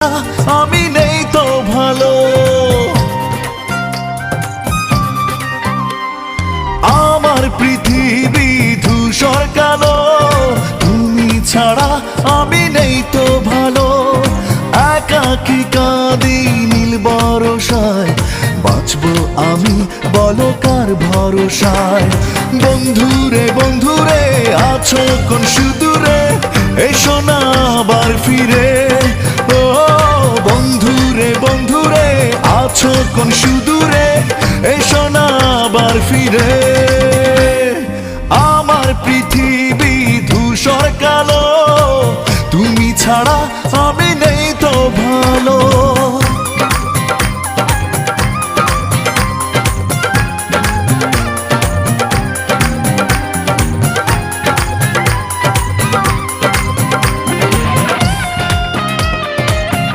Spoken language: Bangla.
আমি নেই তো ভালো। আমার পৃথিবী ধূসর কালো, তুমি ছাড়া আমি নেই তো ভালো। একাকী কাঁদি নীল বরসায়, বাঁচবো আমি বলো কার ভরসায়। বন্ধুরে বন্ধুরে আছো কোন সুদূরে, এসো না আবার ফিরে। ও বন্ধুরে বন্ধুরে আছো কোন সুদূরে, এসো না আবার ফিরে। আমার পৃথিবী ধূসর কালো, তুমি ছাড়া